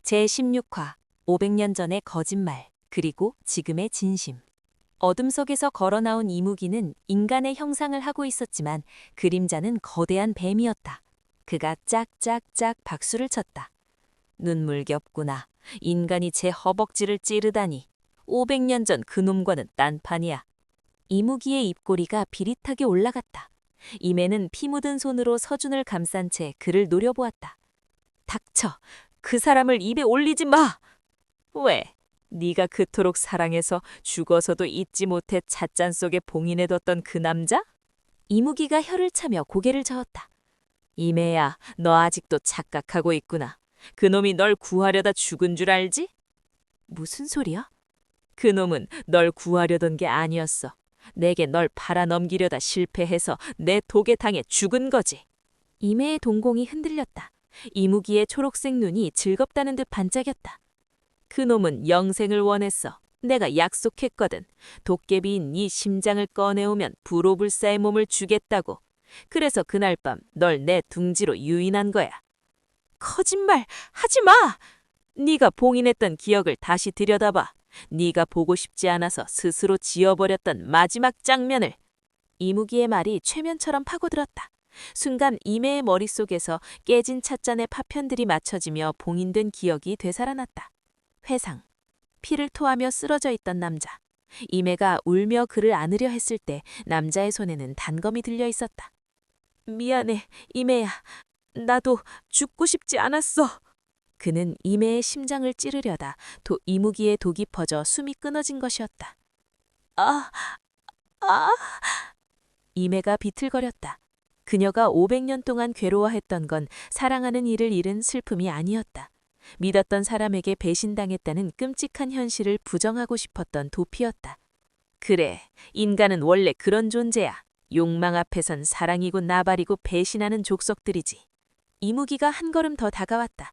제16화 500년 전의 거짓말 그리고 지금의 진심. 어둠 속에서 걸어나온 이무기는 인간의 형상을 하고 있었지만 그림자는 거대한 뱀이었다. 그가 짝짝짝 박수를 쳤다. 눈물겹구나. 인간이 제 허벅지를 찌르다니. 500년 전 그놈과는 딴판이야. 이무기의 입꼬리가 비릿하게 올라갔다. 임에는 피 묻은 손으로 서준을 감싼 채 그를 노려보았다. 닥쳐. 그 사람을 입에 올리지 마! 왜? 네가 그토록 사랑해서 죽어서도 잊지 못해 찻잔 속에 봉인해뒀던 그 남자? 이무기가 혀를 차며 고개를 저었다. 이매야, 너 아직도 착각하고 있구나. 그놈이 널 구하려다 죽은 줄 알지? 무슨 소리야? 그놈은 널 구하려던 게 아니었어. 내게 널 팔아넘기려다 실패해서 내 독에 당해 죽은 거지. 이매의 동공이 흔들렸다. 이무기의 초록색 눈이 즐겁다는 듯 반짝였다. 그놈은 영생을 원했어. 내가 약속했거든. 도깨비인 네 심장을 꺼내오면 불오불사의 몸을 주겠다고. 그래서 그날 밤 널 내 둥지로 유인한 거야. 거짓말 하지 마! 네가 봉인했던 기억을 다시 들여다봐. 네가 보고 싶지 않아서 스스로 지워버렸던 마지막 장면을. 이무기의 말이 최면처럼 파고들었다. 순간 이매의 머릿속에서 깨진 찻잔의 파편들이 맞춰지며 봉인된 기억이 되살아났다. 회상. 피를 토하며 쓰러져 있던 남자. 이매가 울며 그를 안으려 했을 때 남자의 손에는 단검이 들려 있었다. 미안해, 이매야. 나도 죽고 싶지 않았어. 그는 이매의 심장을 찌르려다 이무기의 독이 퍼져 숨이 끊어진 것이었다. 아. 이매가 비틀거렸다. 그녀가 500년 동안 괴로워했던 건 사랑하는 이를 잃은 슬픔이 아니었다. 믿었던 사람에게 배신당했다는 끔찍한 현실을 부정하고 싶었던 도피였다. 그래, 인간은 원래 그런 존재야. 욕망 앞에선 사랑이고 나발이고 배신하는 족속들이지. 이무기가 한 걸음 더 다가왔다.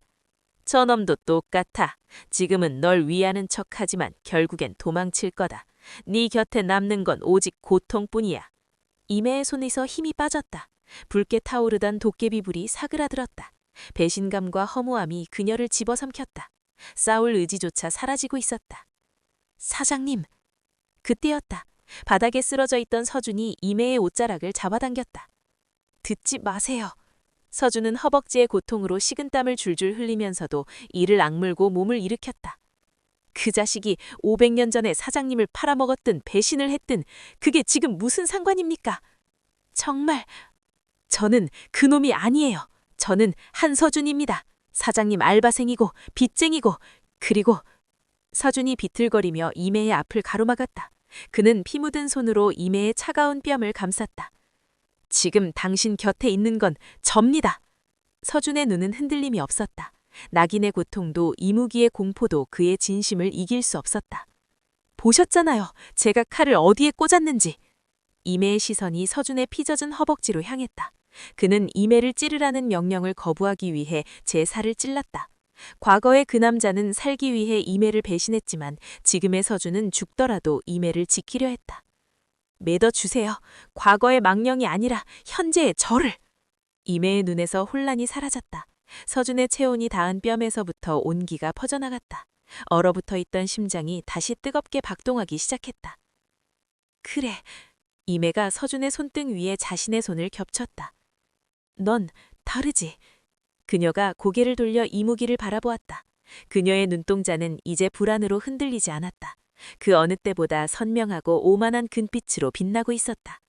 저놈도 똑같아. 지금은 널 위하는 척하지만 결국엔 도망칠 거다. 네 곁에 남는 건 오직 고통뿐이야. 이매의 손에서 힘이 빠졌다. 붉게 타오르던 도깨비불이 사그라들었다. 배신감과 허무함이 그녀를 집어삼켰다. 싸울 의지조차 사라지고 있었다. 사장님. 그때였다. 바닥에 쓰러져 있던 서준이 이매의 옷자락을 잡아당겼다. 듣지 마세요. 서준은 허벅지의 고통으로 식은땀을 줄줄 흘리면서도 이를 악물고 몸을 일으켰다. 그 자식이 500년 전에 사장님을 팔아먹었든 배신을 했든 그게 지금 무슨 상관입니까? 정말 저는 그놈이 아니에요. 저는 한서준입니다. 사장님 알바생이고 빚쟁이고 그리고 서준이 비틀거리며 이매의 앞을 가로막았다. 그는 피 묻은 손으로 이매의 차가운 뺨을 감쌌다. 지금 당신 곁에 있는 건 접니다. 서준의 눈은 흔들림이 없었다. 낙인의 고통도 이무기의 공포도 그의 진심을 이길 수 없었다. 보셨잖아요. 제가 칼을 어디에 꽂았는지. 이매의 시선이 서준의 피젖은 허벅지로 향했다. 그는 이매를 찌르라는 명령을 거부하기 위해 제 살을 찔렀다. 과거의 그 남자는 살기 위해 이매를 배신했지만 지금의 서준은 죽더라도 이매를 지키려 했다. 믿어주세요. 과거의 망령이 아니라 현재의 저를. 이매의 눈에서 혼란이 사라졌다. 서준의 체온이 닿은 뺨에서부터 온기가 퍼져나갔다. 얼어붙어 있던 심장이 다시 뜨겁게 박동하기 시작했다. 그래. 이매가 서준의 손등 위에 자신의 손을 겹쳤다. 넌 다르지. 그녀가 고개를 돌려 이무기를 바라보았다. 그녀의 눈동자는 이제 불안으로 흔들리지 않았다. 그 어느 때보다 선명하고 오만한 금빛으로 빛나고 있었다.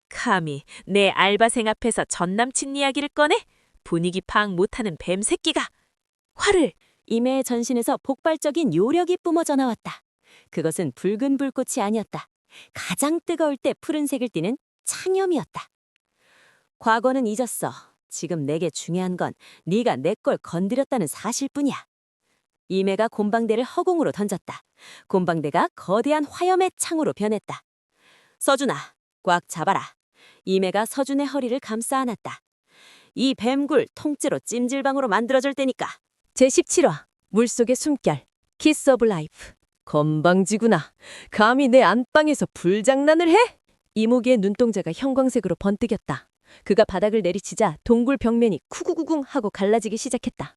감히 내 알바생 앞에서 전남친 이야기를 꺼내? 분위기 파악 못하는 뱀새끼가! 화를! 이매의 전신에서 폭발적인 요력이 뿜어져 나왔다. 그것은 붉은 불꽃이 아니었다. 가장 뜨거울 때 푸른색을 띠는 창염이었다. 과거는 잊었어. 지금 내게 중요한 건 네가 내 걸 건드렸다는 사실뿐이야. 이매가 곰방대를 허공으로 던졌다. 곰방대가 거대한 화염의 창으로 변했다. 서준아, 꽉 잡아라. 이매가 서준의 허리를 감싸 안았다. 이 뱀굴 통째로 찜질방으로 만들어줄 테니까. 제17화 물속의 숨결 키스 오브 라이프. 건방지구나. 감히 내 안방에서 불장난을 해? 이무기의 눈동자가 형광색으로 번뜩였다. 그가 바닥을 내리치자 동굴 벽면이 쿠구구궁 하고 갈라지기 시작했다.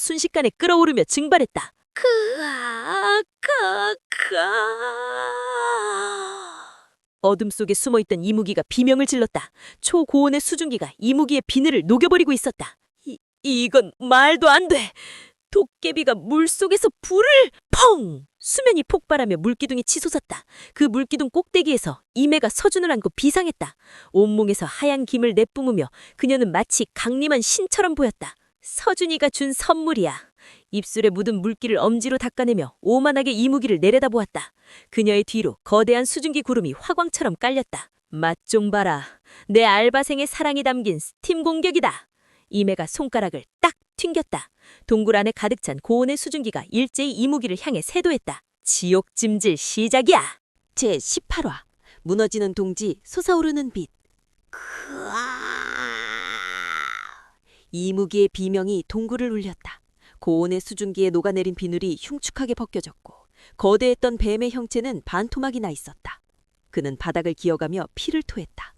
순식간에 끓어오르며 증발했다. 어둠 속에 숨어있던 이무기가 비명을 질렀다. 초고온의 수증기가 이무기의 비늘을 녹여버리고 있었다. 이건 말도 안 돼. 도깨비가 물속에서 불을 펑! 수면이 폭발하며 물기둥이 치솟았다. 그 물기둥 꼭대기에서 이매가 서준을 안고 비상했다. 온몸에서 하얀 김을 내뿜으며 그녀는 마치 강림한 신처럼 보였다. 서준이가 준 선물이야. 입술에 묻은 물기를 엄지로 닦아내며 오만하게 이무기를 내려다보았다. 그녀의 뒤로 거대한 수증기 구름이 화광처럼 깔렸다. 맛 좀 봐라. 내 알바생의 사랑이 담긴 스팀 공격이다. 이매가 손가락을 딱 튕겼다. 동굴 안에 가득 찬 고온의 수증기가 일제히 이무기를 향해 세도했다. 지옥 찜질 시작이야. 제18화 무너지는 동지 솟아오르는 빛. 이무기의 비명이 동굴을 울렸다. 고온의 수증기에 녹아내린 비늘이 흉측하게 벗겨졌고 거대했던 뱀의 형체는 반토막이 나 있었다. 그는 바닥을 기어가며 피를 토했다.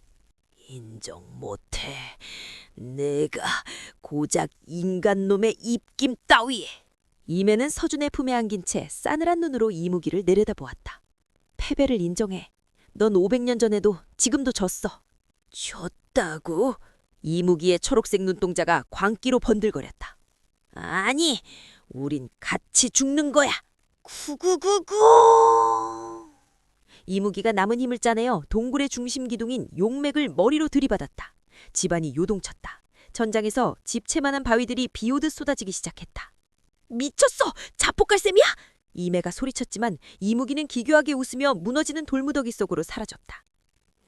인정 못해. 내가 고작 인간놈의 입김 따위에. 이매는 서준의 품에 안긴 채 싸늘한 눈으로 이무기를 내려다보았다. 패배를 인정해. 넌 500년 전에도 지금도 졌어. 졌다고? 이무기의 초록색 눈동자가 광기로 번들거렸다. 아니, 우린 같이 죽는 거야. 구구구구. 이무기가 남은 힘을 짜내어 동굴의 중심 기둥인 용맥을 머리로 들이받았다. 집안이 요동쳤다. 천장에서 집채만한 바위들이 비오듯 쏟아지기 시작했다. 미쳤어! 자폭갈셈이야! 이매가 소리쳤지만 이무기는 기괴하게 웃으며 무너지는 돌무더기 속으로 사라졌다.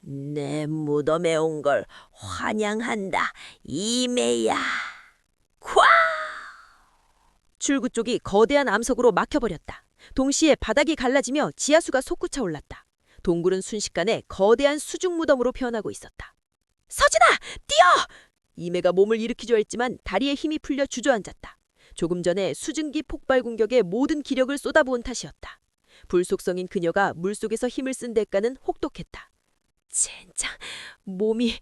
내 무덤에 온 걸 환영한다, 이매야. 콱! 출구 쪽이 거대한 암석으로 막혀버렸다. 동시에 바닥이 갈라지며 지하수가 솟구쳐 올랐다. 동굴은 순식간에 거대한 수중 무덤으로 변하고 있었다. 서진아! 뛰어! 이매가 몸을 일으키려 했지만 다리에 힘이 풀려 주저앉았다. 조금 전에 수증기 폭발 공격에 모든 기력을 쏟아부은 탓이었다. 불속성인 그녀가 물속에서 힘을 쓴 대가는 혹독했다. 젠장, 몸이...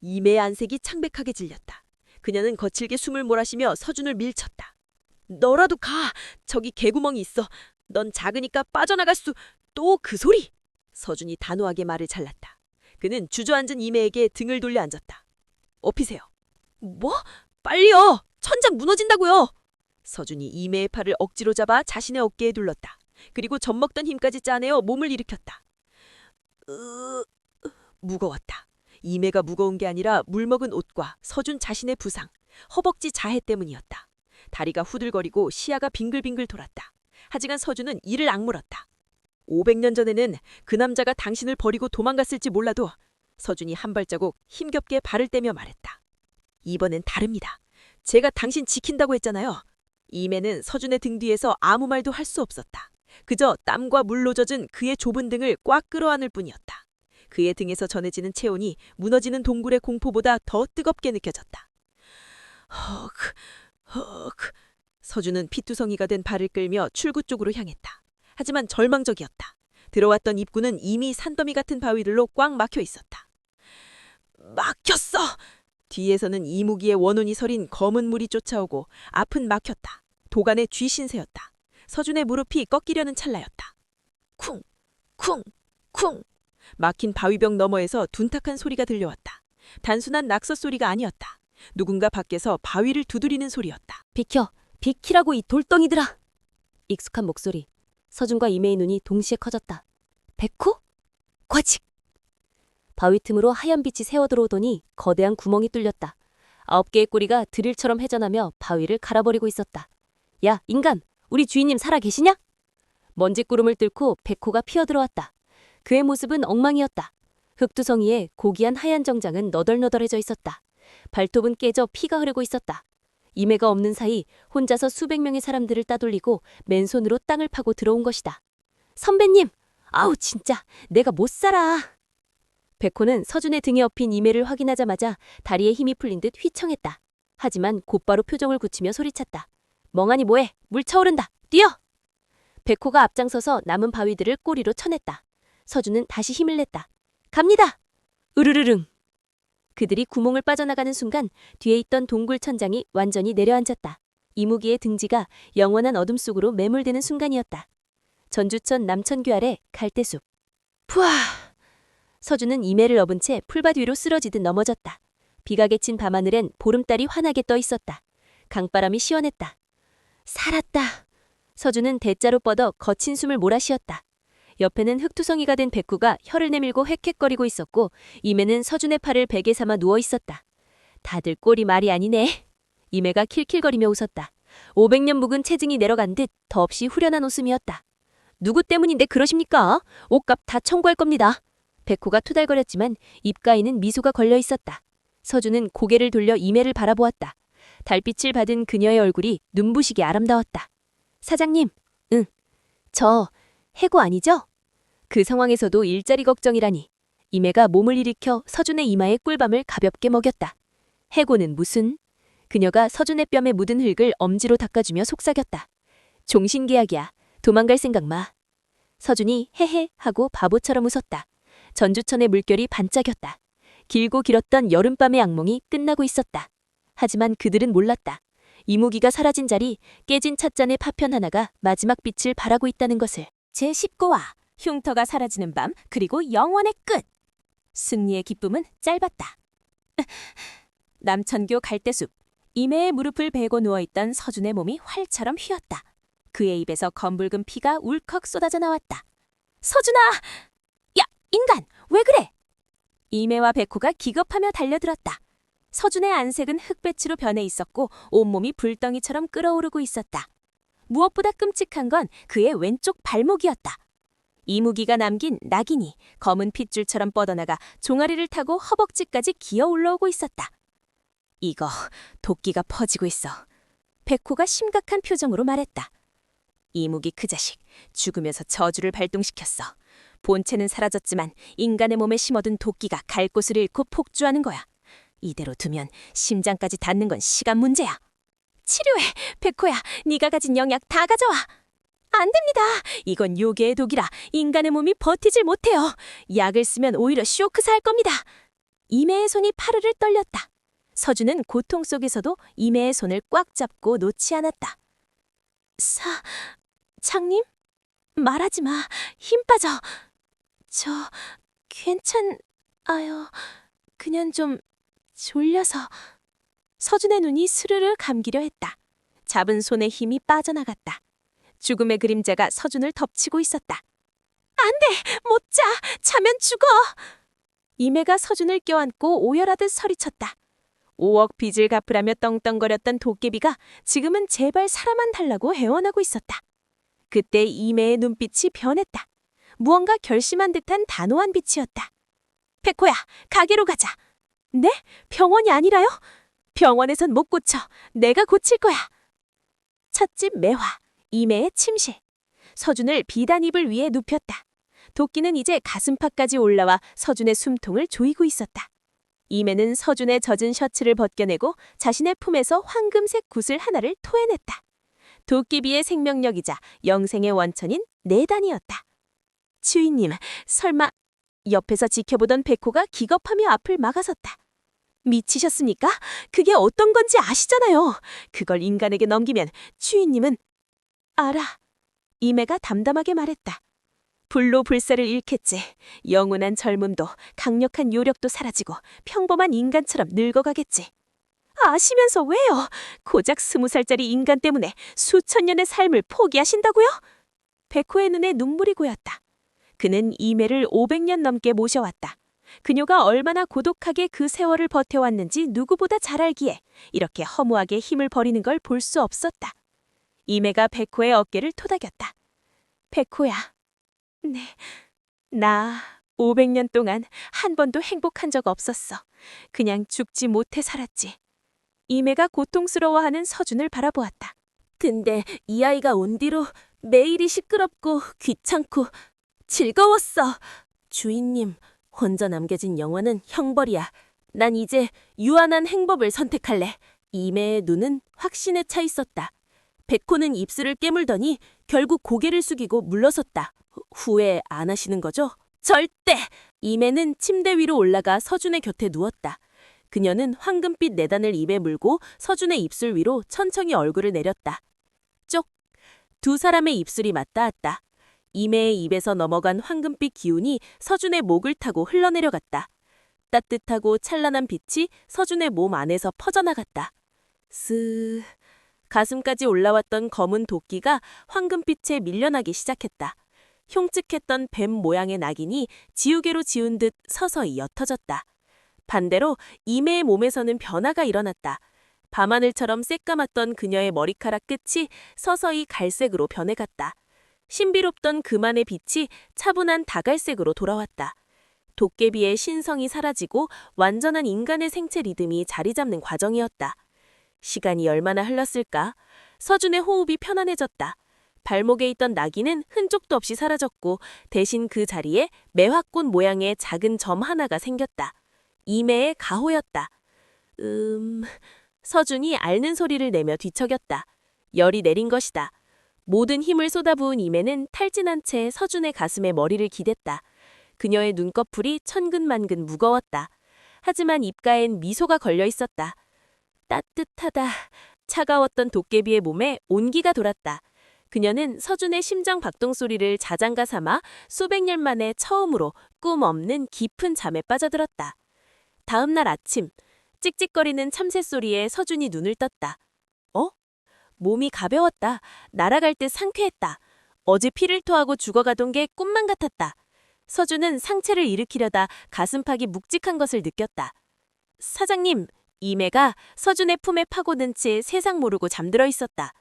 이매의 안색이 창백하게 질렸다. 그녀는 거칠게 숨을 몰아쉬며 서준을 밀쳤다. 너라도 가! 저기 개구멍이 있어. 넌 작으니까 빠져나갈 수... 또 그 소리! 서준이 단호하게 말을 잘랐다. 그는 주저앉은 이매에게 등을 돌려 앉았다. 업히세요. 뭐? 빨리요! 천장 무너진다고요! 서준이 이매의 팔을 억지로 잡아 자신의 어깨에 둘렀다. 그리고 젖먹던 힘까지 짜내어 몸을 일으켰다. 무거웠다. 이매가 무거운 게 아니라 물먹은 옷과 서준 자신의 부상, 허벅지 자해 때문이었다. 다리가 후들거리고 시야가 빙글빙글 돌았다. 하지만 서준은 이를 악물었다. 500년 전에는 그 남자가 당신을 버리고 도망갔을지 몰라도 서준이 한 발자국 힘겹게 발을 떼며 말했다. 이번엔 다릅니다. 제가 당신 지킨다고 했잖아요. 이매는 서준의 등 뒤에서 아무 말도 할 수 없었다. 그저 땀과 물로 젖은 그의 좁은 등을 꽉 끌어안을 뿐이었다. 그의 등에서 전해지는 체온이 무너지는 동굴의 공포보다 더 뜨겁게 느껴졌다. 헉, 헉. 서준은 피투성이가 된 발을 끌며 출구 쪽으로 향했다. 하지만 절망적이었다. 들어왔던 입구는 이미 산더미 같은 바위들로 꽉 막혀 있었다. 막혔어! 뒤에서는 이무기의 원혼이 서린 검은 물이 쫓아오고 앞은 막혔다. 도간의 쥐신세였다. 서준의 무릎이 꺾이려는 찰나였다. 쿵! 쿵! 쿵! 막힌 바위벽 너머에서 둔탁한 소리가 들려왔다. 단순한 낙서 소리가 아니었다. 누군가 밖에서 바위를 두드리는 소리였다. 비켜! 비키라고 이 돌덩이들아! 익숙한 목소리. 서준과 이매의 눈이 동시에 커졌다. 백호? 과칙! 바위 틈으로 하얀 빛이 새어들어오더니 거대한 구멍이 뚫렸다. 9개의 꼬리가 드릴처럼 회전하며 바위를 갈아버리고 있었다. 야, 인간! 우리 주인님 살아 계시냐? 먼지구름을 뚫고 백호가 피어들어왔다. 그의 모습은 엉망이었다. 흙두성이에 고귀한 하얀 정장은 너덜너덜해져 있었다. 발톱은 깨져 피가 흐르고 있었다. 이매가 없는 사이 혼자서 수백 명의 사람들을 따돌리고 맨손으로 땅을 파고 들어온 것이다. 선배님! 아우 진짜 내가 못 살아! 백호는 서준의 등에 엎인 이매를 확인하자마자 다리에 힘이 풀린 듯 휘청했다. 하지만 곧바로 표정을 굳히며 소리쳤다. 멍하니 뭐해? 물 차오른다! 뛰어! 백호가 앞장서서 남은 바위들을 꼬리로 쳐냈다. 서준은 다시 힘을 냈다. 갑니다! 으르르릉! 그들이 구멍을 빠져나가는 순간 뒤에 있던 동굴 천장이 완전히 내려앉았다. 이무기의 등지가 영원한 어둠 속으로 매몰되는 순간이었다. 전주천 남천교 아래 갈대숲. 푸아! 서준은 이매를 업은 채 풀밭 위로 쓰러지듯 넘어졌다. 비가 그친 밤하늘엔 보름달이 환하게 떠 있었다. 강바람이 시원했다. 살았다. 서준은 대자로 뻗어 거친 숨을 몰아쉬었다. 옆에는 흙투성이가 된 백구가 혀를 내밀고 헥헥거리고 있었고 이매는 서준의 팔을 베개 삼아 누워 있었다. 다들 꼴이 말이 아니네. 이매가 킬킬거리며 웃었다. 500년 묵은 체증이 내려간 듯 더없이 후련한 웃음이었다. 누구 때문인데 그러십니까? 옷값 다 청구할 겁니다. 백호가 투덜거렸지만 입가에는 미소가 걸려 있었다. 서준은 고개를 돌려 이매를 바라보았다. 달빛을 받은 그녀의 얼굴이 눈부시게 아름다웠다. 사장님, 응, 저 해고 아니죠? 그 상황에서도 일자리 걱정이라니. 이매가 몸을 일으켜 서준의 이마에 꿀밤을 가볍게 먹였다. 해고는 무슨? 그녀가 서준의 뺨에 묻은 흙을 엄지로 닦아주며 속삭였다. 종신계약이야. 도망갈 생각 마. 서준이 헤헤 하고 바보처럼 웃었다. 전주천의 물결이 반짝였다. 길고 길었던 여름밤의 악몽이 끝나고 있었다. 하지만 그들은 몰랐다. 이무기가 사라진 자리, 깨진 찻잔의 파편 하나가 마지막 빛을 발하고 있다는 것을. 제19화 흉터가 사라지는 밤 그리고 영원의 끝. 승리의 기쁨은 짧았다. 남천교 갈대숲. 이매의 무릎을 베고 누워있던 서준의 몸이 활처럼 휘었다. 그의 입에서 검붉은 피가 울컥 쏟아져 나왔다. 서준아! 야, 인간! 왜 그래? 이매와 백호가 기겁하며 달려들었다. 서준의 안색은 흑배추로 변해 있었고 온몸이 불덩이처럼 끓어오르고 있었다. 무엇보다 끔찍한 건 그의 왼쪽 발목이었다. 이무기가 남긴 낙인이 검은 핏줄처럼 뻗어나가 종아리를 타고 허벅지까지 기어 올라오고 있었다. 이거 도끼가 퍼지고 있어. 백호가 심각한 표정으로 말했다. 이무기 그 자식 죽으면서 저주를 발동시켰어. 본체는 사라졌지만 인간의 몸에 심어둔 도끼가 갈 곳을 잃고 폭주하는 거야. 이대로 두면 심장까지 닿는 건 시간 문제야. 치료해, 백호야. 네가 가진 영약 다 가져와. 안 됩니다. 이건 요괴의 독이라 인간의 몸이 버티질 못해요. 약을 쓰면 오히려 쇼크살 겁니다. 이매의 손이 파르르 떨렸다. 서준은 고통 속에서도 이매의 손을 꽉 잡고 놓지 않았다. 장님? 말하지 마. 힘 빠져. 저 괜찮아요. 그냥 좀 졸려서. 서준의 눈이 스르르 감기려 했다. 잡은 손에 힘이 빠져나갔다. 죽음의 그림자가 서준을 덮치고 있었다. 안 돼! 못 자! 자면 죽어! 이매가 서준을 껴안고 오열하듯 소리쳤다. 5억 빚을 갚으라며 떵떵거렸던 도깨비가 지금은 제발 사람만 달라고 애원하고 있었다. 그때 이매의 눈빛이 변했다. 무언가 결심한 듯한 단호한 빛이었다. 백호야, 가게로 가자. 네? 병원이 아니라요? 병원에선 못 고쳐. 내가 고칠 거야. 찻집 매화, 이매의 침실. 서준을 비단이불 위에 눕혔다. 도끼는 이제 가슴팍까지 올라와 서준의 숨통을 조이고 있었다. 이매는 서준의 젖은 셔츠를 벗겨내고 자신의 품에서 황금색 굿을 하나를 토해냈다. 도끼비의 생명력이자 영생의 원천인 내단이었다. 주인님, 설마... 옆에서 지켜보던 백호가 기겁하며 앞을 막아섰다. 미치셨습니까? 그게 어떤 건지 아시잖아요. 그걸 인간에게 넘기면 주인님은... 알아. 이매가 담담하게 말했다. 불로 불사를 잃겠지. 영원한 젊음도 강력한 요력도 사라지고 평범한 인간처럼 늙어가겠지. 아시면서 왜요? 고작 20살짜리 인간 때문에 수천 년의 삶을 포기하신다고요? 백호의 눈에 눈물이 고였다. 그는 이매를 500년 넘게 모셔왔다. 그녀가 얼마나 고독하게 그 세월을 버텨왔는지 누구보다 잘 알기에 이렇게 허무하게 힘을 버리는 걸 볼 수 없었다. 이매가 백호의 어깨를 토닥였다. 백호야. 네, 나 500년 동안 한 번도 행복한 적 없었어. 그냥 죽지 못해 살았지. 이매가 고통스러워하는 서준을 바라보았다. 근데 이 아이가 온 뒤로 매일이 시끄럽고 귀찮고 즐거웠어. 주인님, 혼자 남겨진 영혼은 형벌이야. 난 이제 유한한 행복을 선택할래. 이매의 눈은 확신에 차 있었다. 백호는 입술을 깨물더니 결국 고개를 숙이고 물러섰다. 후회 안 하시는 거죠? 절대! 이매는 침대 위로 올라가 서준의 곁에 누웠다. 그녀는 황금빛 내단을 입에 물고 서준의 입술 위로 천천히 얼굴을 내렸다. 쪽! 두 사람의 입술이 맞닿았다. 이매의 입에서 넘어간 황금빛 기운이 서준의 목을 타고 흘러내려갔다. 따뜻하고 찬란한 빛이 서준의 몸 안에서 퍼져나갔다. 스으... 가슴까지 올라왔던 검은 도끼가 황금빛에 밀려나기 시작했다. 흉측했던 뱀 모양의 낙인이 지우개로 지운 듯 서서히 옅어졌다. 반대로 이매의 몸에서는 변화가 일어났다. 밤하늘처럼 새까맣던 그녀의 머리카락 끝이 서서히 갈색으로 변해갔다. 신비롭던 그만의 빛이 차분한 다갈색으로 돌아왔다. 도깨비의 신성이 사라지고 완전한 인간의 생체 리듬이 자리 잡는 과정이었다. 시간이 얼마나 흘렀을까? 서준의 호흡이 편안해졌다. 발목에 있던 낙인은 흔적도 없이 사라졌고 대신 그 자리에 매화꽃 모양의 작은 점 하나가 생겼다. 이매의 가호였다. 서준이 앓는 소리를 내며 뒤척였다. 열이 내린 것이다. 모든 힘을 쏟아부은 이매는 탈진한 채 서준의 가슴에 머리를 기댔다. 그녀의 눈꺼풀이 천근만근 무거웠다. 하지만 입가엔 미소가 걸려 있었다. 따뜻하다. 차가웠던 도깨비의 몸에 온기가 돌았다. 그녀는 서준의 심장 박동 소리를 자장가 삼아 수백 년 만에 처음으로 꿈 없는 깊은 잠에 빠져들었다. 다음 날 아침, 찍찍거리는 참새 소리에 서준이 눈을 떴다. 몸이 가벼웠다. 날아갈 듯 상쾌했다. 어제 피를 토하고 죽어가던 게 꿈만 같았다. 서준은 상체를 일으키려다 가슴팍이 묵직한 것을 느꼈다. 사장님, 이매가 서준의 품에 파고든 채 세상 모르고 잠들어 있었다.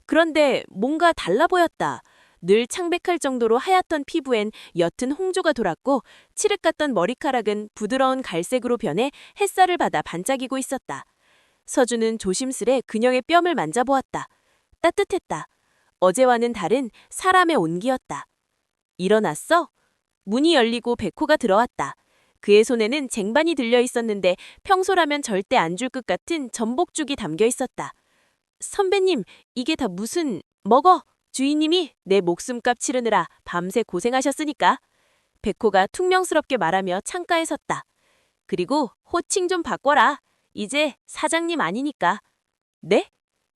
그런데 뭔가 달라 보였다. 늘 창백할 정도로 하얗던 피부엔 옅은 홍조가 돌았고 칠흑 같던 머리카락은 부드러운 갈색으로 변해 햇살을 받아 반짝이고 있었다. 서준은 조심스레 그녀의 뺨을 만져보았다. 따뜻했다. 어제와는 다른 사람의 온기였다. 일어났어? 문이 열리고 백호가 들어왔다. 그의 손에는 쟁반이 들려 있었는데 평소라면 절대 안 줄 것 같은 전복죽이 담겨 있었다. 선배님, 이게 다 무슨... 먹어! 주인님이 내 목숨값 치르느라 밤새 고생하셨으니까. 백호가 퉁명스럽게 말하며 창가에 섰다. 그리고 호칭 좀 바꿔라. 이제 사장님 아니니까. 네?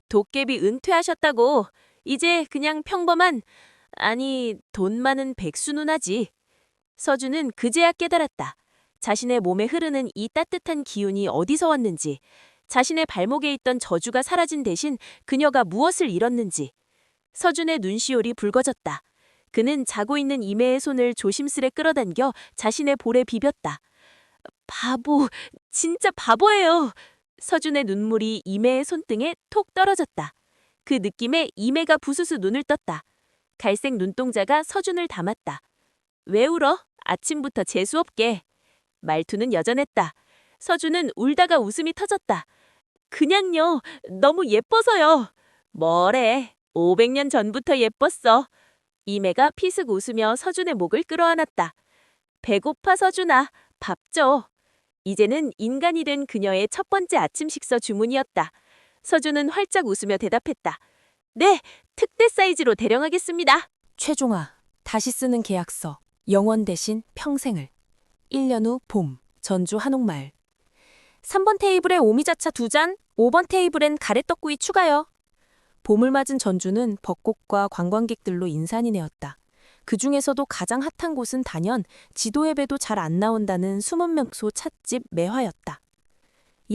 도깨비 은퇴하셨다고. 이제 그냥 평범한... 아니, 돈 많은 백수 누나지. 서준은 그제야 깨달았다. 자신의 몸에 흐르는 이 따뜻한 기운이 어디서 왔는지, 자신의 발목에 있던 저주가 사라진 대신 그녀가 무엇을 잃었는지. 서준의 눈시울이 붉어졌다. 그는 자고 있는 이매의 손을 조심스레 끌어당겨 자신의 볼에 비볐다. 바보, 진짜 바보예요. 서준의 눈물이 이매의 손등에 톡 떨어졌다. 그 느낌에 이매가 부스스 눈을 떴다. 갈색 눈동자가 서준을 담았다. 왜 울어? 아침부터 재수없게. 말투는 여전했다. 서준은 울다가 웃음이 터졌다. 그냥요. 너무 예뻐서요. 뭐래. 500년 전부터 예뻤어. 이매가 피슥 웃으며 서준의 목을 끌어안았다. 배고파 서준아. 밥 줘. 이제는 인간이 된 그녀의 첫 번째 아침 식사 주문이었다. 서준은 활짝 웃으며 대답했다. 네, 특대 사이즈로 대령하겠습니다. 최종아, 다시 쓰는 계약서. 영원 대신 평생을. 1년 후 봄. 전주 한옥마을. 3번 테이블에 오미자차 2잔, 5번 테이블엔 가래떡구이 추가요. 봄을 맞은 전주는 벚꽃과 관광객들로 인산이네었다. 그 중에서도 가장 핫한 곳은 단연 지도에 배도 잘 안 나온다는 숨은 명소 찻집 매화였다.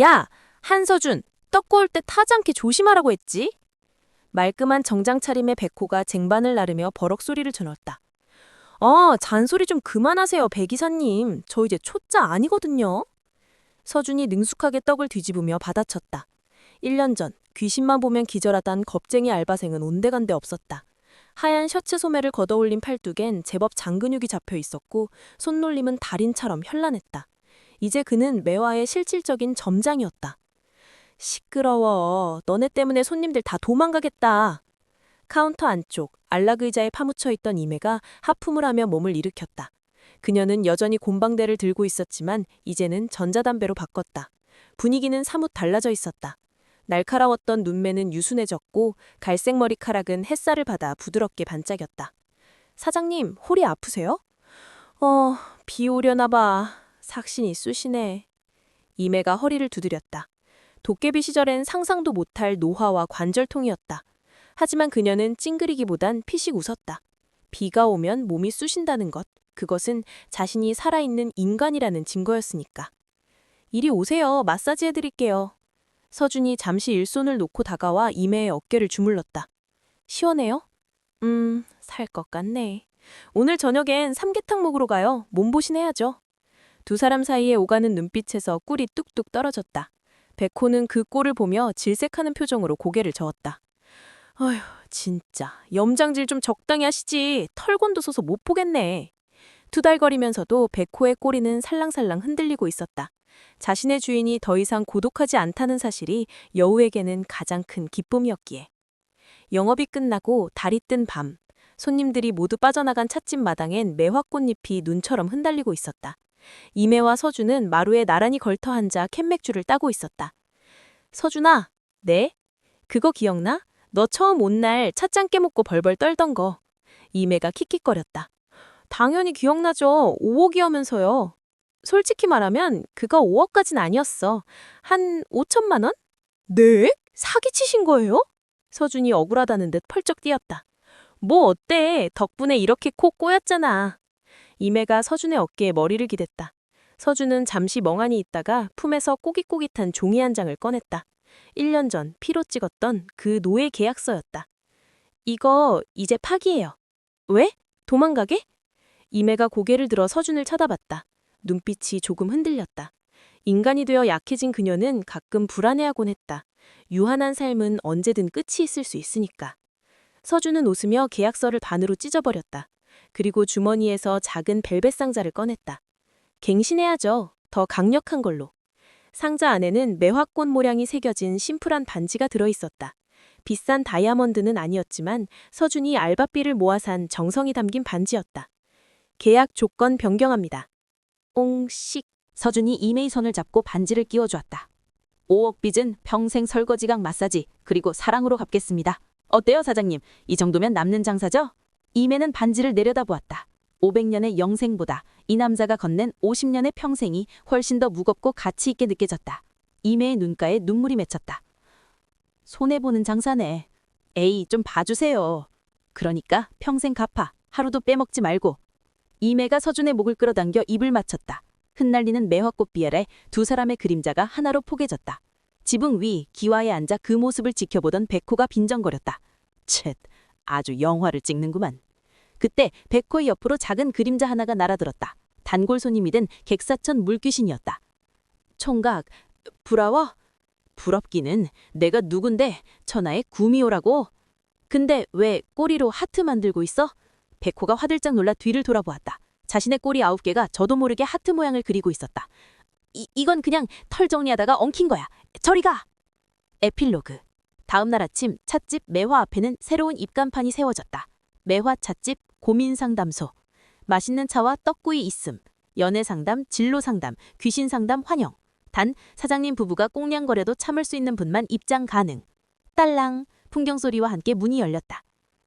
야, 한서준, 떡 구울 때 타지 않게 조심하라고 했지? 말끔한 정장 차림의 백호가 쟁반을 나르며 버럭 소리를 저었다. 잔소리 좀 그만하세요, 백 이사님. 저 이제 초짜 아니거든요. 서준이 능숙하게 떡을 뒤집으며 받아쳤다. 1년 전 귀신만 보면 기절하던 겁쟁이 알바생은 온데간데 없었다. 하얀 셔츠 소매를 걷어올린 팔뚝엔 제법 장근육이 잡혀 있었고 손놀림은 달인처럼 현란했다. 이제 그는 매화의 실질적인 점장이었다. 시끄러워. 너네 때문에 손님들 다 도망가겠다. 카운터 안쪽 안락 의자에 파묻혀 있던 이매가 하품을 하며 몸을 일으켰다. 그녀는 여전히 곰방대를 들고 있었지만 이제는 전자담배로 바꿨다. 분위기는 사뭇 달라져 있었다. 날카로웠던 눈매는 유순해졌고 갈색 머리카락은 햇살을 받아 부드럽게 반짝였다. 사장님, 홀이 아프세요? 비 오려나 봐. 삭신이 쑤시네. 이매가 허리를 두드렸다. 도깨비 시절엔 상상도 못할 노화와 관절통이었다. 하지만 그녀는 찡그리기보단 피식 웃었다. 비가 오면 몸이 쑤신다는 것, 그것은 자신이 살아있는 인간이라는 증거였으니까. 이리 오세요. 마사지 해드릴게요. 서준이 잠시 일손을 놓고 다가와 이매의 어깨를 주물렀다. 시원해요? 살 것 같네. 오늘 저녁엔 삼계탕 먹으러 가요. 몸보신 해야죠. 두 사람 사이에 오가는 눈빛에서 꿀이 뚝뚝 떨어졌다. 백호는 그 꼴을 보며 질색하는 표정으로 고개를 저었다. 어휴, 진짜 염장질 좀 적당히 하시지. 털곤도 서서 못 보겠네. 투달거리면서도 백호의 꼬리는 살랑살랑 흔들리고 있었다. 자신의 주인이 더 이상 고독하지 않다는 사실이 여우에게는 가장 큰 기쁨이었기에. 영업이 끝나고 달이 뜬 밤, 손님들이 모두 빠져나간 찻집 마당엔 매화꽃잎이 눈처럼 흩날리고 있었다. 이매와 서준은 마루에 나란히 걸터 앉아 캔맥주를 따고 있었다. 서준아, 네? 그거 기억나? 너 처음 온 날 찻잔 깨먹고 벌벌 떨던 거. 이매가 킥킥거렸다. 당연히 기억나죠. 5억이면서요. 솔직히 말하면 그거 5억까진 아니었어. 한 5천만 원? 네? 사기치신 거예요? 서준이 억울하다는 듯 펄쩍 뛰었다. 뭐 어때? 덕분에 이렇게 코 꼬였잖아. 이매가 서준의 어깨에 머리를 기댔다. 서준은 잠시 멍하니 있다가 품에서 꼬깃꼬깃한 종이 한 장을 꺼냈다. 1년 전 피로 찍었던 그 노예 계약서였다. 이거 이제 파기해요. 왜? 도망가게? 이매가 고개를 들어 서준을 쳐다봤다. 눈빛이 조금 흔들렸다. 인간이 되어 약해진 그녀는 가끔 불안해하곤 했다. 유한한 삶은 언제든 끝이 있을 수 있으니까. 서준은 웃으며 계약서를 반으로 찢어버렸다. 그리고 주머니에서 작은 벨벳 상자를 꺼냈다. 갱신해야죠. 더 강력한 걸로. 상자 안에는 매화꽃 모양이 새겨진 심플한 반지가 들어있었다. 비싼 다이아몬드는 아니었지만 서준이 알바비를 모아 산 정성이 담긴 반지였다. 계약 조건 변경합니다. 옹씩. 서준이 이메의 손을 잡고 반지를 끼워주었다. 5억 빚은 평생 설거지각 마사지 그리고 사랑으로 갚겠습니다. 어때요 사장님? 이 정도면 남는 장사죠? 이매는 반지를 내려다보았다. 500년의 영생보다 이 남자가 건넨 50년의 평생이 훨씬 더 무겁고 가치 있게 느껴졌다. 이매의 눈가에 눈물이 맺혔다. 손해보는 장사네. 에이 좀 봐주세요. 그러니까 평생 갚아. 하루도 빼먹지 말고. 이매가 서준의 목을 끌어당겨 입을 맞췄다. 흩날리는 매화꽃 비아래 두 사람의 그림자가 하나로 포개졌다. 지붕 위 기와에 앉아 그 모습을 지켜보던 백호가 빈정거렸다. 쳇, 아주 영화를 찍는구만. 그때 백호의 옆으로 작은 그림자 하나가 날아들었다. 단골 손님이 된 객사천 물귀신이었다. 총각, 부러워? 부럽기는 내가 누군데 천하의 구미호라고? 근데 왜 꼬리로 하트 만들고 있어? 백호가 화들짝 놀라 뒤를 돌아보았다. 자신의 꼬리 9개가 저도 모르게 하트 모양을 그리고 있었다. 이건 그냥 털 정리하다가 엉킨 거야. 저리 가! 에필로그. 다음 날 아침 찻집 매화 앞에는 새로운 입간판이 세워졌다. 매화 찻집 고민상담소. 맛있는 차와 떡구이 있음. 연애상담, 진로상담, 귀신상담 환영. 단 사장님 부부가 꽁냥거려도 참을 수 있는 분만 입장 가능. 딸랑 풍경소리와 함께 문이 열렸다.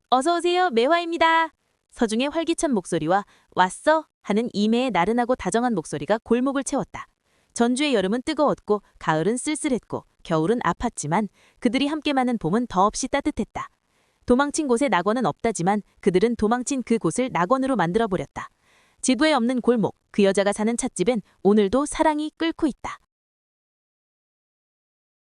어서 오세요. 매화입니다. 서중의 활기찬 목소리와 왔어? 하는 이매의 나른하고 다정한 목소리가 골목을 채웠다. 전주의 여름은 뜨거웠고 가을은 쓸쓸했고 겨울은 아팠지만 그들이 함께 마는 봄은 더없이 따뜻했다. 도망친 곳에 낙원은 없다지만 그들은 도망친 그 곳을 낙원으로 만들어버렸다. 지도에 없는 골목, 그 여자가 사는 찻집엔 오늘도 사랑이 끓고 있다.